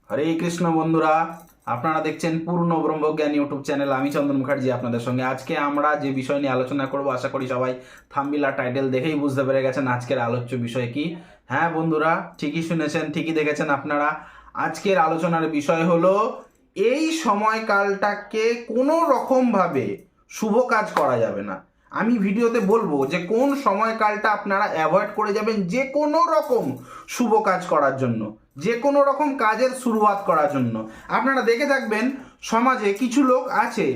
হরে কৃষ্ণ বন্ধুরা, আপনারা দেখছেন পূর্ণ ব্রহ্মজ্ঞান ইউটিউব চ্যানেল। আমি চন্দন মুখার্জি আপনাদের সঙ্গে। আজকে আমরা যে বিষয় নিয়ে আলোচনা করব, আশা করি সবাই থাম্বনেল আর টাইটেল দেখেই বুঝতে পেরে গেছেন আজকের আলোচ্য বিষয় কি। হ্যাঁ বন্ধুরা, ঠিকই শুনেছেন, ঠিকই দেখেছেন আপনারা। আজকের আলোচনার বিষয় হলো এই সময়কালটাকে কোনো রকমভাবে শুভ কাজ করা যাবে না। আমি ভিডিওতে বলবো যে কোন সময়কালটা আপনারা অ্যাভয়েড করে যাবেন যে কোনো রকম শুভ কাজ করার জন্য, যে কোনো রকম কাজের শুরুয়াত করার জন্য। আপনারা দেখে থাকবেন সমাজে কিছু লোক আছে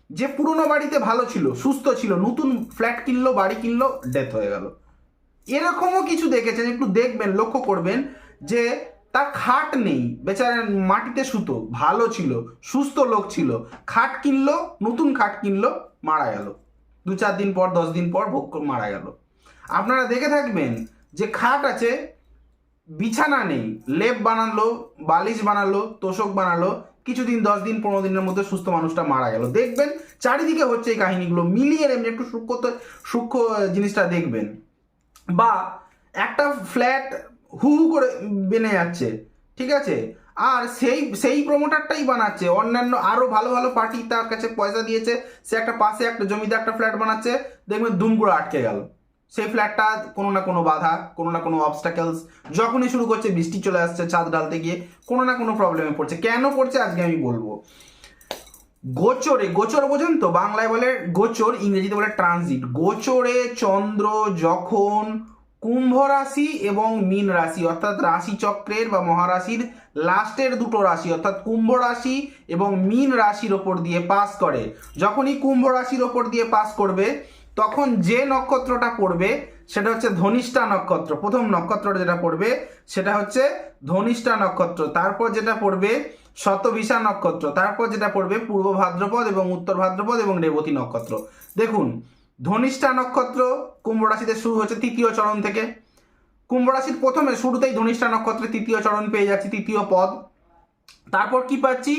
যে পুরনো বাড়িতে ভালো ছিল, সুস্থ ছিল, নতুন ফ্ল্যাট কিনলো, বাড়ি কিনলো, ডেথ হয়ে গেল। এরকমও কিছু দেখেছেন, একটু দেখবেন, লক্ষ্য করবেন যে তার খাট নেই, বেচারা মাটিতে শুতো, ভালো ছিল, সুস্থ লোক ছিল, খাট কিনলো, নতুন খাট কিনলো, মারা গেল। 2-4 দিন পর, 10 দিন পর ভোগ করে মারা গেল। আপনারা দেখে থাকবেন যে খাট আছে, বিছানা নেই, লেপ বানালো, বালিশ বানালো, তোষক বানালো, কিছুদিন 10 দিন 15 দিনের মধ্যে সুস্থ মানুষটা মারা গেল। দেখবেন চারিদিকে হচ্ছে এই কাহিনীগুলো, মিলিয়ে এমনি একটু সূক্ষ্ম জিনিসটা দেখবেন। বা একটা ফ্ল্যাট হু হু করে বেনে যাচ্ছে, ঠিক আছে, আর সেই সেই প্রমোটারটাই বানাচ্ছে, অন্যান্য আরো ভালো ভালো পার্টি তার কাছে পয়সা দিয়েছে, সে একটা পাশে একটা জমিতে একটা ফ্ল্যাট বানাচ্ছে, দেখবেন দুম করে আটকে গেল। সেই ফ্ল্যাটটা কোনো না কোনো বাধা, কোনো না কোনো অবস্টাকেলস, যখনই শুরু করছে বৃষ্টি চলে আসছে, ছাদ ঢালতে গিয়ে কোনো না কোনো প্রবলেমে পড়ছে। কেন পড়ছে আজকে আমি বলবো। গোচরে, গোচর বোঝেন তো, বাংলায় বলে গোচর, ইংরেজিতে বলে ট্রানজিট। গোচরে চন্দ্র যখন কুম্ভ রাশি এবং মীন রাশি অর্থাৎ রাশি চক্রের বা মহারাশির লাস্টের দুটো রাশি অর্থাৎ কুম্ভ রাশি এবং মীন রাশির ওপর দিয়ে পাস করে, যখনই কুম্ভ রাশির ওপর দিয়ে পাস করবে তখন যে নক্ষত্রটা পড়বে সেটা হচ্ছে ধনিষ্ঠা নক্ষত্র। প্রথম নক্ষত্রটা যেটা পড়বে সেটা হচ্ছে ধনিষ্ঠা নক্ষত্র, তারপর যেটা পড়বে শতভিষা নক্ষত্র, তারপর যেটা পড়বে পূর্ব ভাদ্রপদ এবং উত্তর ভাদ্রপদ এবং রেবতী নক্ষত্র। দেখুন, ধনিষ্ঠা নক্ষত্র কুম্ভ রাশিতে শুরু হচ্ছে তৃতীয় চরণ থেকে। কুম্ভ রাশির প্রথমে শুরুতেই ধনিষ্ঠা নক্ষত্রের তৃতীয় চরণ পেয়ে যাচ্ছি, তৃতীয় পদ। তারপর কি পাচ্ছি?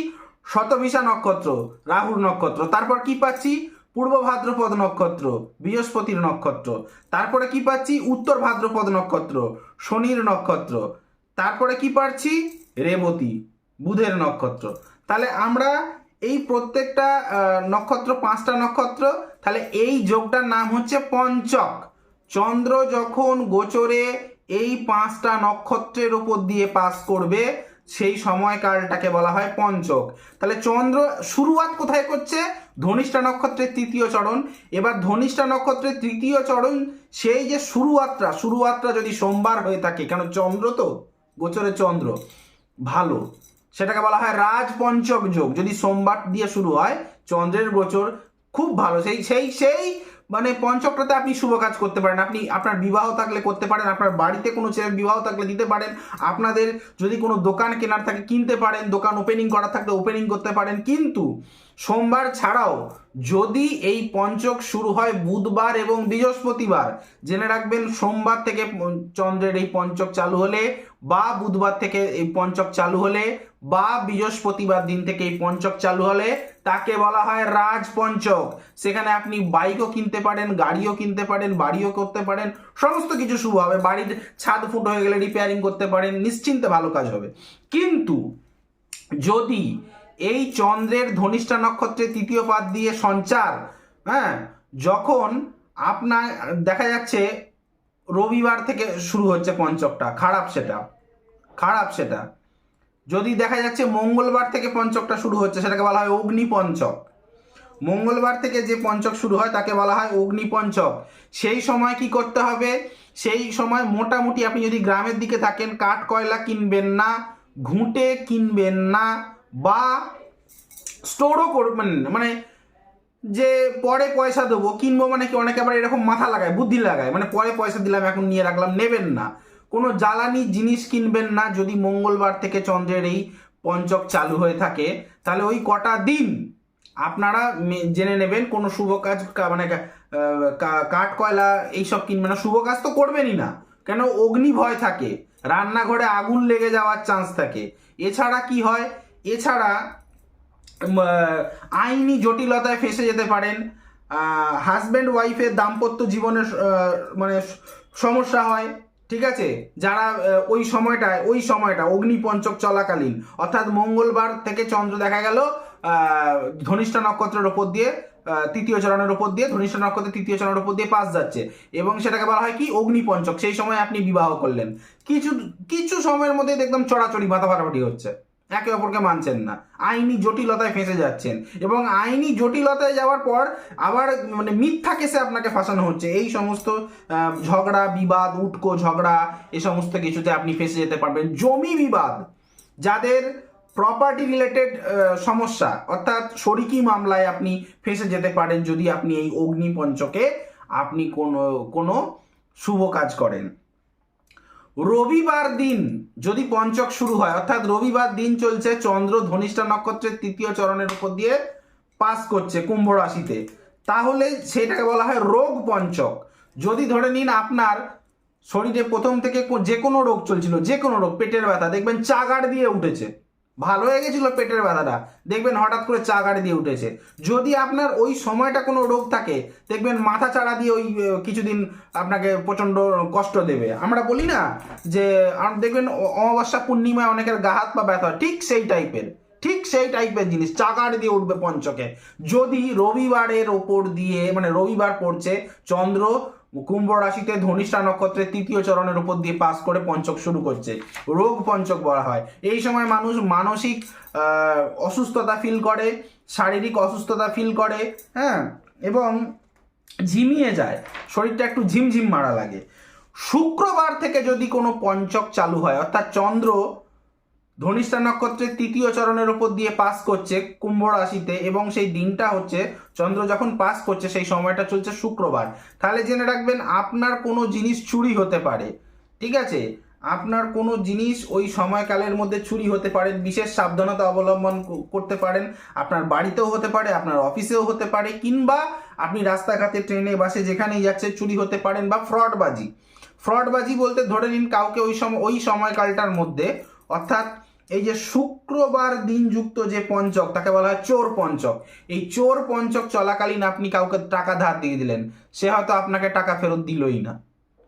শতভিষা নক্ষত্র, রাহুর নক্ষত্র। তারপর কি পাচ্ছি? পূর্ব ভাদ্রপদ নক্ষত্র, বৃহস্পতির নক্ষত্র। তারপরে কি পাচ্ছি? উত্তর ভাদ্রপদ নক্ষত্র, শনির নক্ষত্র। তারপরে কি পাচ্ছি? রেবতী, বুধের নক্ষত্র। তাহলে আমরা এই প্রত্যেকটা নক্ষত্র, 5টা নক্ষত্র, তাহলে এই যোগটার নাম হচ্ছে পঞ্চক। চন্দ্র যখন গোচরে এই 5টা নক্ষত্রের উপর দিয়ে পাস করবে সেই সময়কালটাকে বলা হয় পঞ্চক। তাহলে চন্দ্র শুরুয়াত কোথায় করছে? ধনিষ্ঠা নক্ষত্রের তৃতীয় চরণ। এবার ধনিষ্ঠা নক্ষত্রের তৃতীয় চরণ, সেই যে শুরুয়াতটা যদি সোমবার হয়ে থাকে, কেন চন্দ্র তো গোচরে চন্দ্র ভালো, সেটাকে বলা হয় রাজ পঞ্চক যোগ। যদি সোমবার দিয়ে শুরু হয়, চন্দ্রের গোচর খুব ভালো, সেই সেই সেই মানে পঞ্চকটাতে আপনি শুভ কাজ করতে পারেন। আপনি আপনার বিবাহ থাকলে করতে পারেন, আপনার বাড়িতে কোনো ছেলের বিবাহ থাকলে দিতে পারেন, আপনাদের যদি কোনো দোকান কেনার থাকে কিনতে পারেন, দোকান ওপেনিং করা থাকলে ওপেনিং করতে পারেন। কিন্তু সোমবার ছাড়াও যদি এই পঞ্চক শুরু হয় বুধবার এবং বৃহস্পতিবার, জেনে রাখবেন সোমবার থেকে চন্দ্রের এই পঞ্চক চালু হলে, বা বুধবার থেকে এই পঞ্চক চালু হলে, বা বৃহস্পতিবার দিন থেকে এই পঞ্চক চালু হলে তাকে বলা হয় রাজ পঞ্চক। সেখানে আপনি বাইকও কিনতে পারেন, গাড়িও কিনতে পারেন, বাড়িও করতে পারেন, সমস্ত কিছু শুভ হবে। বাড়ির ছাদ ফুটো হয়ে গেলে রিপেয়ারিং করতে পারেন, নিশ্চিন্তে ভালো কাজ হবে। কিন্তু যদি এই চন্দ্রের ধনিষ্ঠা নক্ষত্রের তৃতীয় পাদ দিয়ে সঞ্চার, হ্যাঁ, যখন আপনার দেখা যাচ্ছে রবিবার থেকে শুরু হচ্ছে পঞ্চকটা, খারাপ সেটা, খারাপ সেটা। যদি দেখা যাচ্ছে মঙ্গলবার থেকে পঞ্চকটা শুরু হচ্ছে, সেটাকে বলা হয় অগ্নি পঞ্চক। মঙ্গলবার থেকে যে পঞ্চক শুরু হয় তাকে বলা হয় অগ্নি পঞ্চক। সেই সময় কি করতে হবে? সেই সময় মোটামুটি আপনি যদি গ্রামের দিকে থাকেন, কাঠ কয়লা কিনবেন না, ঘুঁটে কিনবেন না, বা স্টোরও করবেন, মানে যে পরে পয়সা দেবো কিনবো, মানে কি অনেকে আবার এরকম মাথা লাগায়, বুদ্ধি লাগায়, মানে পরে পয়সা দিলাম এখন নিয়ে রাখলাম, নেবেন না। কোনো জ্বালানি জিনিস কিনবেন না যদি মঙ্গলবার থেকে চন্দ্রের এই পঞ্চক চালু হয়ে থাকে। তাহলে ওই কটা দিন আপনারা জেনে নেবেন কোনো শুভ কাজ মানে কাঠ কয়লা এইসব কিনবেন না, শুভ কাজ তো করবেনই না। কেন? অগ্নি ভয় থাকে, রান্নাঘরে আগুন লেগে যাওয়ার চান্স থাকে। এছাড়া কি হয়? এছাড়া আইনি জটিলতায় ফেঁসে যেতে পারেন, হাজব্যান্ড ওয়াইফের দাম্পত্য জীবনের মানে সমস্যা হয়, ঠিক আছে, যারা ওই সময়টা অগ্নিপঞ্চক চলাকালীন, অর্থাৎ মঙ্গলবার থেকে চন্দ্র দেখা গেল ধনিষ্ঠা নক্ষত্রের ওপর দিয়ে তৃতীয় চরণের উপর দিয়ে, ধনিষ্ঠা নক্ষত্রের তৃতীয় চরণের উপর দিয়ে পাস যাচ্ছে এবং সেটাকে বলা হয় কি অগ্নিপঞ্চক। সেই সময় আপনি বিবাহ করলেন, কিছু কিছু সময়ের মধ্যে দেখলাম চড়াচড়ি মাথা ফাটাফাটি হচ্ছে, একে অপরকে মানছেন না, আইনি জটিলতায় ফেঁসে যাচ্ছেন এবং আইনি জটিলতায় যাওয়ার পর আবার মানে মিথ্যা কেসে আপনাকে ফাঁসানো হচ্ছে। এই সমস্ত ঝগড়া বিবাদ, উটকো ঝগড়া, এই সমস্ত কিছুতে আপনি ফেঁসে যেতে পারবেন। জমি বিবাদ, যাদের প্রপার্টি রিলেটেড সমস্যা অর্থাৎ শরিকি মামলায় আপনি ফেঁসে যেতে পারেন যদি আপনি এই অগ্নিপঞ্চকে আপনি কোনো শুভ কাজ করেন। রবিবার দিন যদি পঞ্চক শুরু হয়, অর্থাৎ রবিবার দিন চলছে, চন্দ্র ধনিষ্ঠা নক্ষত্রের তৃতীয় চরণের উপর দিয়ে পাস করছে কুম্ভ রাশিতে, তাহলে সেটাকে বলা হয় রোগ পঞ্চক। যদি ধরে নিন আপনার শরীরে প্রথম থেকে যে কোনো রোগ চলছিল, যে কোনো রোগ, পেটের ব্যথা, দেখবেন চাগাড় দিয়ে উঠেছে, ভালো হয়ে গেছিল পেটের ব্যথাটা, দেখবেন হঠাৎ করে চাগাড় দিয়ে উঠেছে। যদি আপনার ওই সময়টা কোনো রোগ থাকে, দেখবেন মাথা চাড়া দিয়ে ওই কিছুদিন আপনাকে প্রচণ্ড কষ্ট দেবে। আমরা বলি না যে দেখবেন অমাবস্যা পূর্ণিমায় অনেকের গা হাত পা ব্যথা, ঠিক সেই টাইপের জিনিস চাগাড় দিয়ে উঠবে পঞ্চকে। যদি রবিবারের ওপর দিয়ে, মানে রবিবার পড়ছে, চন্দ্র কুম্ভ রাশিতে ধনিষ্ঠা নক্ষত্রের তৃতীয় চরণের উপর দিয়ে পাস করে পঞ্চক শুরু করছে, রোগ পঞ্চক বলা হয়। এই সময় মানুষ মানসিক অসুস্থতা ফিল করে, শারীরিক অসুস্থতা ফিল করে, হ্যাঁ, এবং ঝিমিয়ে যায়, শরীরটা একটু ঝিমঝিম মারা লাগে। শুক্রবার থেকে যদি কোনো পঞ্চক চালু হয়, অর্থাৎ চন্দ্র ধনিষ্ঠা নক্ষত্রের তৃতীয় চরণের উপর দিয়ে পাস করছে কুম্ভ রাশিতে এবং সেই দিনটা হচ্ছে চন্দ্র যখন পাস করছে সেই সময়টা চলছে শুক্রবার, তাহলে জেনে রাখবেন আপনার কোনো জিনিস চুরি হতে পারে। ঠিক আছে, আপনার কোনো জিনিস ওই সময়কালের মধ্যে চুরি হতে পারে, বিশেষ সাবধানতা অবলম্বন করতে পারেন। আপনার বাড়িতেও হতে পারে, আপনার অফিসেও হতে পারে, কিংবা আপনি রাস্তাঘাটে, ট্রেনে, বাসে, যেখানেই যাচ্ছে চুরি হতে পারেন। বা ফ্রডবাজি বলতে ধরে নিন কাউকে ওই সময়কালটার মধ্যে, অর্থাৎ এই যে শুক্রবার দিন যুক্ত যে পঞ্চক, তাকে বলা হয় চোর পঞ্চক। এই চোর পঞ্চক চলাকালীন আপনি কাউকে টাকা ধার দিয়ে দিলেন, সে হয়তো আপনাকে টাকা ফেরত দিলই না,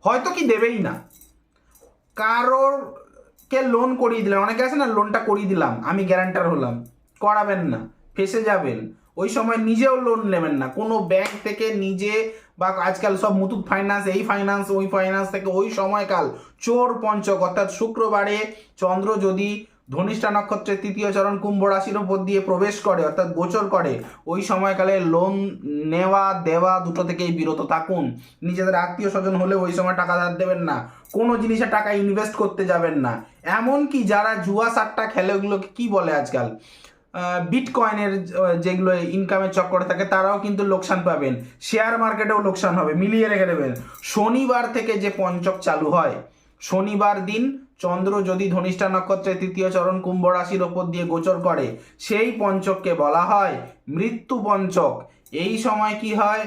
হয়তো কি দেবেই না। কারোর কে লোন করিয়ে দিলেন, অনেকে আছে না, লোনটা করিয়ে দিলাম, আমি গ্যারান্টার হলাম, করাবেন না, ফেসে যাবেন। ওই সময় নিজেও লোন নেবেন না কোনো ব্যাংক থেকে, নিজে বা আজকাল সব মুথুট ফাইন্যান্স, এই ফাইন্যান্স, ওই ফাইন্যান্স থেকে। ওই সময়কাল চোর পঞ্চক, অর্থাৎ শুক্রবারে চন্দ্র যদি ধনিষ্ঠা নক্ষত্রের তৃতীয় চরণ কুম্ভ রাশির ওপর দিয়ে প্রবেশ করে, অর্থাৎ গোচর করে, ওই সময়কালে লোন নেওয়া দেওয়া দুটো থেকেই বিরত থাকুন। নিজেদের আত্মীয় স্বজন হলে ওই সময় টাকা ধার দেবেন না, কোনো জিনিসে টাকা ইনভেস্ট করতে যাবেন না। এমনকি যারা জুয়া সাট্টা খেলে, ওগুলোকে কি বলে আজকাল, বিটকয়েনের যেগুলো ইনকামের চক্করে থাকে, তারাও কিন্তু লোকসান পাবেন, শেয়ার মার্কেটেও লোকসান হবে, মিলিয়ে রেখে দেবেন। শনিবার থেকে যে পঞ্চক চালু হয়, শনিবার দিন চন্দ্র যদি ধনিষ্ঠা নক্ষত্রের তৃতীয় চরণ কুম্ভ রাশির ওপর দিয়ে গোচর করে, সেই পঞ্চককে বলা হয় মৃত্যু পঞ্চক। এই সময় কি হয়,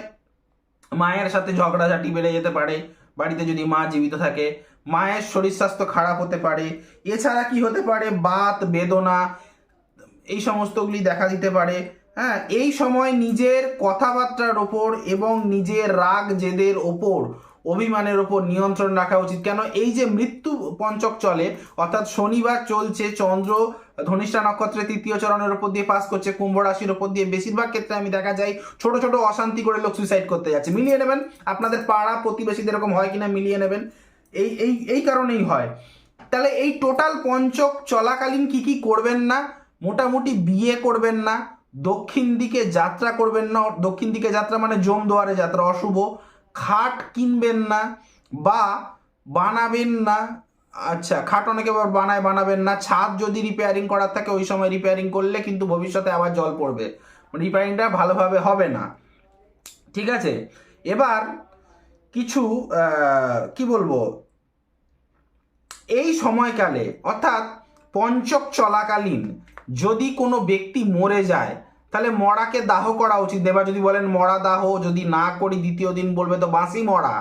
মায়ের সাথে ঝগড়াঝাটি বেড়ে যেতে পারে, বাড়িতে যদি মা জীবিত থাকে মায়ের শরীর স্বাস্থ্য খারাপ হতে পারে। এছাড়া কি হতে পারে, বাত বেদনা, এই সমস্তগুলি দেখা দিতে পারে। হ্যাঁ, এই সময় নিজের কথাবার্তার ওপর এবং নিজের রাগ জেদের ওপর, অভিমানের ওপর নিয়ন্ত্রণ রাখা উচিত। কেন, এই যে মৃত্যু পঞ্চক চলে, অর্থাৎ শনিবার চলছে, চন্দ্র ধনিষ্ঠা নক্ষত্রের তৃতীয় চরণের উপর দিয়ে পাস করছে কুম্ভ রাশির উপর দিয়ে, বেশিরভাগ ক্ষেত্রে আমি দেখা যায় ছোট ছোট অশান্তি করে লোক সুইসাইড করতে যাচ্ছে। মিলিয়ে নেবেন, আপনাদের পাড়া প্রতিবেশীদের এরকম হয় কিনা মিলিয়ে নেবেন, এই এই এই কারণেই হয়। তাহলে এই টোটাল পঞ্চক চলাকালীন কি কি করবেন না, মোটামুটি বিয়ে করবেন না, দক্ষিণ দিকে যাত্রা করবেন না, দক্ষিণ দিকে যাত্রা মানে জমদুয়ারে যাত্রা, অশুভ। খাট কিনবেন না বা বানাবেন না, আচ্ছা খাট অনেকে বানাবেন না। ছাদ যদি রিপেয়ারিং করার থাকে, ওই সময় রিপেয়ারিং করলে কিন্তু ভবিষ্যতে আবার জল পড়বে, রিপেয়ারিংটা ভালোভাবে হবে না। ঠিক আছে, এবার কিছু কি বলবো, এই সময়কালে অর্থাৎ পঞ্চক চলাকালীন যদি কোনো ব্যক্তি মরে যায়, তাহলে মরাকে দাহ করা উচিত। এবার যদি বলেন মরা দাহ যদি না করি, দ্বিতীয় দিন বলবে তো বাঁশি মরা,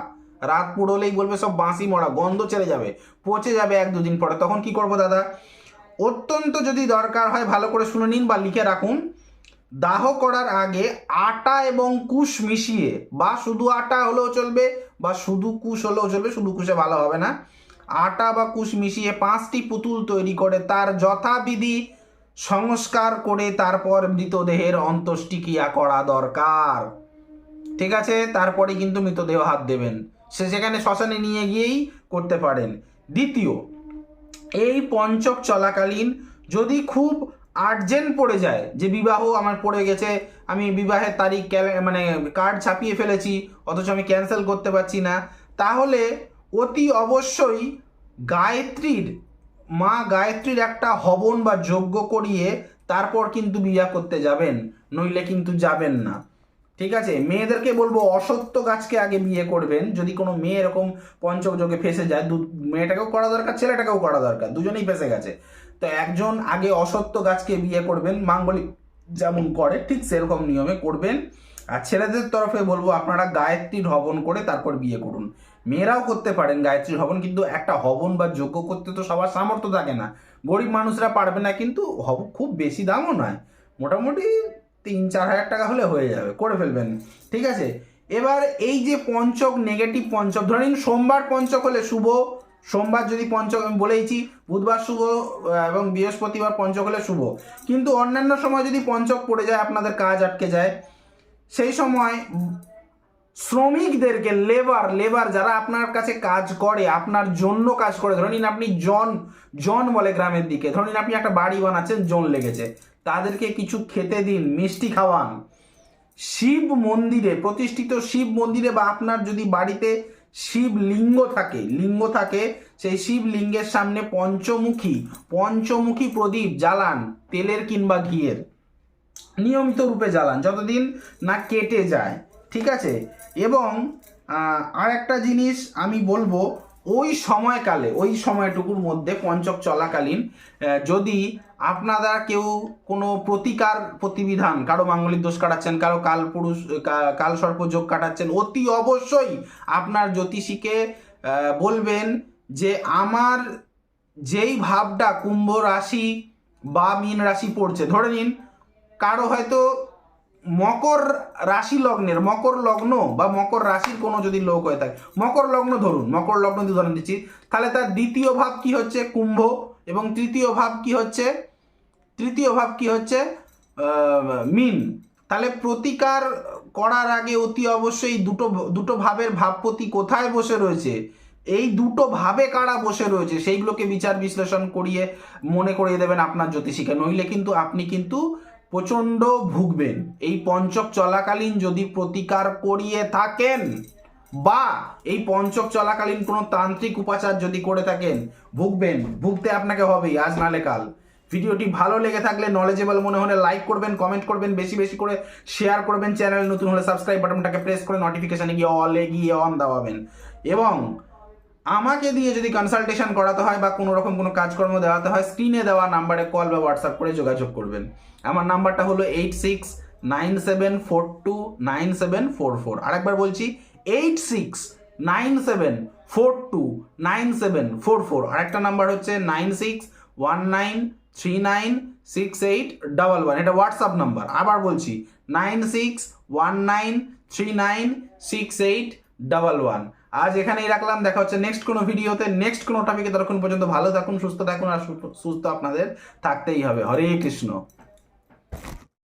রাত পুড়লেই বলবে সব বাঁশি মরা, গন্ধ ছেড়ে যাবে, পচে যাবে এক দুদিন পরে। তখন কি করব দাদা, অত্যন্ত যদি দরকার হয় ভালো করে শুনে নিন বা লিখে রাখুন, দাহ করার আগে আটা এবং কুশ মিশিয়ে, বা শুধু আটা হলেও চলবে বা শুধু কুশ হলেও চলবে, শুধু কুশে ভালো হবে না, আটা বা কুশ মিশিয়ে 5টি পুতুল তৈরি করে তার যথাবিধি সংস্কার করে তারপর মৃতদেহের অন্ত্যেষ্টিক্রিয়া করা দরকার। ঠিক আছে, তারপরে কিন্তু মৃতদেহ হাত দেবেন, সেখানে শ্মশানে নিয়ে গিয়েই করতে পারেন। দ্বিতীয়, এই পঞ্চক চলাকালীন যদি খুব আর্জেন্ট পড়ে যায়, যে বিবাহ আমার পড়ে গেছে, আমি বিবাহের তারিখ মানে কার্ড ছাপিয়ে ফেলেছি, অথচ আমি ক্যান্সেল করতে পারছি না, তাহলে অতি অবশ্যই মা গায়ত্রীর একটা হবন বা যজ্ঞ করিয়ে তারপর কিন্তু বিবাহ করতে যাবেন, নইলে কিন্তু যাবেন না। ঠিক আছে, মেয়েদেরকে বলবো অসত্য গাছকে আগে বিয়ে করবেন। যদি কোনো মেয়ে এরকম পঞ্চক যোগে ফেসে যায়, মেয়েটাকেও করা দরকার, ছেলেটাকেও করা দরকার, দুজনেই ফেসে গেছে, তো একজন আগে অসত্য গাছকে বিয়ে করবেন, মাঙ্গলিক যেমন করে ঠিক সেরকম নিয়মে করবেন। আর ছেলেদের তরফে বলবো আপনারা গায়ত্রীর হবন করে তারপর বিয়ে করুন। মেয়েরাও করতে পারেন গায়ত্রীর হবন, কিন্তু একটা হবন বা যজ্ঞ করতে তো সবার সামর্থ্য থাকে না, গরিব মানুষরা পারবে না, কিন্তু খুব বেশি দামও নয়, মোটামুটি 3-4 হাজার টাকা হলে হয়ে যাবে, করে ফেলবেন। ঠিক আছে, এবার এই যে পঞ্চক, নেগেটিভ পঞ্চক, ধরে নিন সোমবার পঞ্চক হলে শুভ, সোমবার যদি পঞ্চক, আমি বলেইছি বুধবার শুভ এবং বৃহস্পতিবার পঞ্চক হলে শুভ, কিন্তু অন্যান্য সময় যদি পঞ্চক পড়ে যায়, আপনাদের কাজ আটকে যায়, সেই সময় শ্রমিকদেরকে, লেবার যারা আপনার কাছে কাজ করে, আপনার জন্য কাজ করে, ধরে নিন আপনি জন বলে গ্রামের দিকে, ধরে নিন আপনি একটা বাড়ি বানাচ্ছেন, জন লেগেছে, তাদেরকে কিছু খেতে দিন, মিষ্টি খাওয়ান। শিব মন্দিরে, প্রতিষ্ঠিত শিব মন্দিরে, বা আপনার যদি বাড়িতে শিব লিঙ্গ থাকে, সেই শিব লিঙ্গের সামনে পঞ্চমুখী প্রদীপ জ্বালান, তেলের কিংবা ঘিয়ের, নিয়মিত রূপে জ্বালান, যতদিন না কেটে যায়। ঠিক আছে, এবং আর একটা জিনিস আমি বলবো, ওই সময়টুকুর মধ্যে পঞ্চক চলাকালীন যদি আপনারা কেউ কোনো প্রতিবিধান, কারো মাঙ্গলিক দোষ কাটাচ্ছেন, কারো কালসর্প যোগ কাটাচ্ছেন, অতি অবশ্যই আপনার জ্যোতিষীকে বলবেন যে আমার যেই ভাবটা কুম্ভ রাশি বা মীন রাশি পড়ছে, ধরে নিন কারো হয়তো মকর রাশি লগ্নের, মকর লগ্ন বা মকর রাশির কোনো যদি লোক হয়ে থাকে, মকর লগ্ন দিয়ে উদাহরণ দিচ্ছি, তাহলে তার দ্বিতীয় ভাব কি হচ্ছে কুম্ভ, এবং তৃতীয় ভাব কি হচ্ছে মীন। তাহলে প্রতিকার করার আগে অতি অবশ্যই দুটো ভাবের ভাবপতি কোথায় বসে রয়েছে, এই দুটো ভাবে কারা বসে রয়েছে, সেইগুলোকে বিচার বিশ্লেষণ করিয়ে মনে করিয়ে দেবেন আপনার জ্যোতিষীকে, নইলে কিন্তু আপনি প্রচণ্ড ভুগবেন। এই পঞ্চক চলাকালীন যদি প্রতিকার করিয়ে থাকেন, বা এই পঞ্চক চলাকালীন কোনো তান্ত্রিক উপাচার যদি করে থাকেন, ভুগতে আপনাকে হবেই, আজ নালে কাল। ভিডিওটি ভালো লেগে থাকলে, নলেজেবল মনে হলে লাইক করবেন, কমেন্ট করবেন, বেশি বেশি করে শেয়ার করবেন, চ্যানেল নতুন হলে সাবস্ক্রাইব বাটনটাকে প্রেস করে নোটিফিকেশানে গিয়ে অন দাবাবেন, এবং আমাকে দিয়ে যদি কনসালটেশন করাতে হয় বা কোনো রকম কোনো কাজকর্ম দেওয়াতে হয়, স্ক্রিনে দেওয়া নাম্বারে কল বা হোয়াটসঅ্যাপ করে যোগাযোগ করবেন। আমার নাম্বারটা হলো 8697429744। আরেকবার বলছি 8697429744। আরেকটা নাম্বার হচ্ছে 9619396811। এটা হোয়াটসঅ্যাপ নাম্বার। আবার বলছি 9619396811। আজ এখানেই রাখলাম, দেখা হচ্ছে নেক্সট কোনো ভিডিওতে, নেক্সট কোনো টপিকে। ততক্ষণ পর্যন্ত ভালো থাকুন, সুস্থ থাকুন, আর সুস্থ আপনাদের থাকতেই হবে। হরে কৃষ্ণ।